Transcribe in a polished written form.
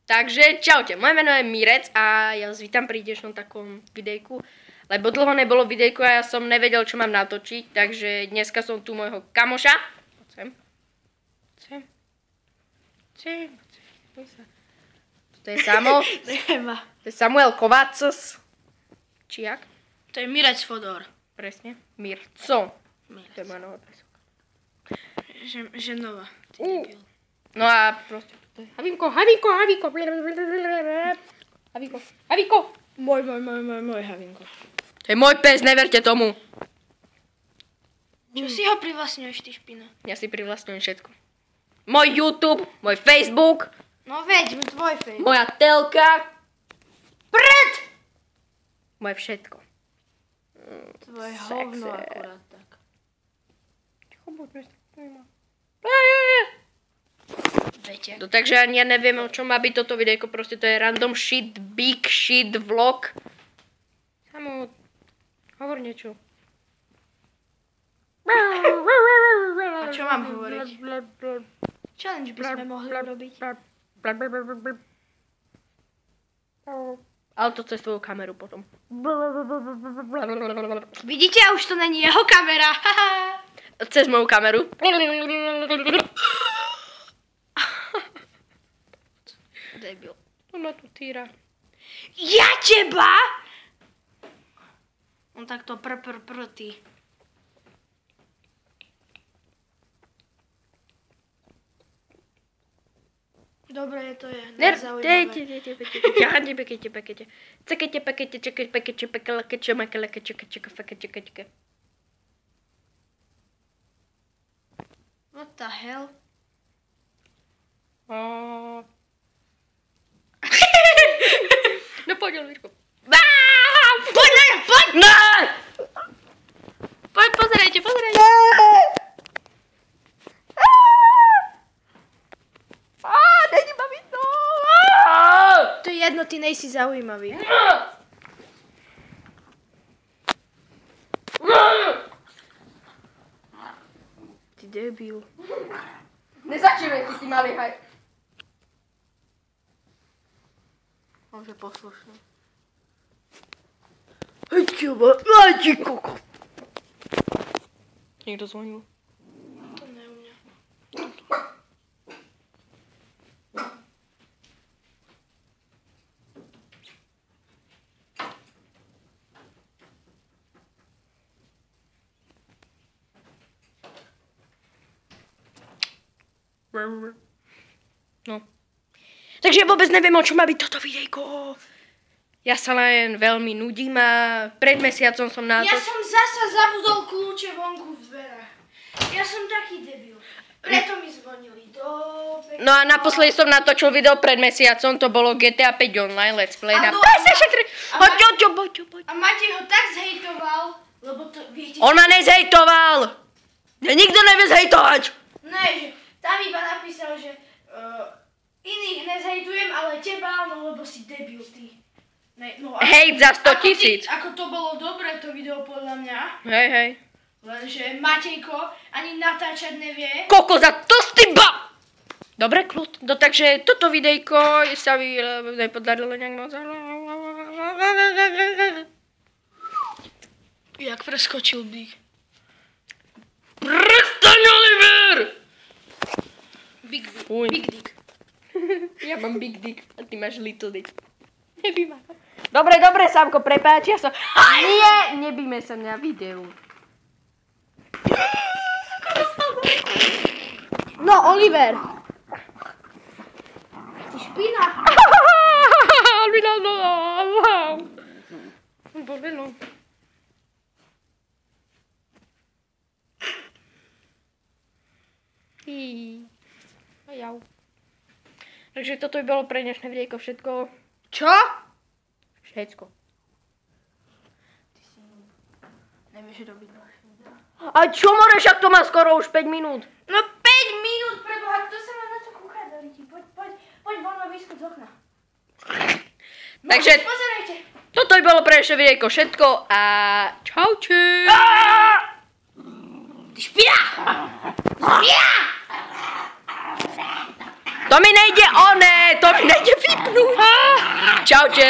Takže čaute, moje meno je Mirec a ja vás vítam pri dnešnom takom videjku, lebo dlho nebolo videjku a ja som nevedel, čo mám natočiť, takže dneska som tu môjho kamoša. Sem. To je Samuel Kovácos. Či jak? To je Mirec Fodor. Presne, Mirco. To je moja nová presúka. Že nová. No a proste. Havinko. Môj Havinko. To je môj pes, neverte tomu. Čo si ho privlastňuješ, ty špina? Ja si privlastňujem všetko. Môj YouTube, môj Facebook. No veď, tvoj Facebook. Moja telka. Pred! Moje všetko. Tvoje hovno akurát tak. Ticho buď, Viete. no, takže ani ja neviem, o čom má byť toto videjko, proste to je random shit, big shit vlog. Samo, hovor niečo. A čo mám hovoriť? Challenge by sme mohli urobiť. Ale to cez tvoju kameru potom. Vidíte, a už to není jeho kamera. Cez moju kameru. Debil. To ma tu týra. Ja teba? On takto ty. Dobre, to je nezaujímavé. What the hell? No poď, Olvíčko. Poď na ňa, poď! Poď, pozerajte. Není ma vidno. To je jedno, ty nejsi zaujímavý. Ty debil. Nezačínaj si, ty malý haj. On je poslušný. Niekto zvonil. To ne u mňa. No. Takže ja vôbec neviem, o čo má byť toto videjko. Ja sa len veľmi nudím a pred mesiacom som na to... Ja som zasa zabudol kľúče vonku v dverách. Ja som taký debil. Preto mi zvonili do... No a naposledy som natočil video pred mesiacom, to bolo GTA 5 Online Let's Play na PlayStation 3. Poď. A Matej ho tak zhejtoval, lebo to, viete... On ma nezhejtoval. Ja nikto nevie zhejtovať. Ne, že tam iba napísal, že iných nezhejtujem, ale teba, no lebo si debil, ty. Ne, no, Hejt za 100 000. Ako to bolo dobré, to video podľa mňa. Hej. Lenže Matejko ani natáčať nevie. Koko za tostý ba! Dobre, kľud. No takže toto videjko sa mi nepodarilo nejak moc. Jak preskočil Big. Prestaň, Oliver! Big Dick. Ja mám big dick a ty máš little dick. Nebýva. Dobre, Sámko, prepáč, ja som... Nie, nebíme sa na videu. No, Oliver. Ty špina. Bolelo. A jau. Takže toto by bolo pre dnešné videjko všetko. Čo? Všetko. Ty si nevieš robiť dlhšie videa. A čo more, však to má skoro už 5 minút. No 5 minút, preboha, kto sa má na to kúkať, Daliti? Poď von na výskud z okna. Takže pozerajte. toto by bolo pre dnešné videjko všetko a čaute. Ty špina! To mi nejde vypnúť. Čaute.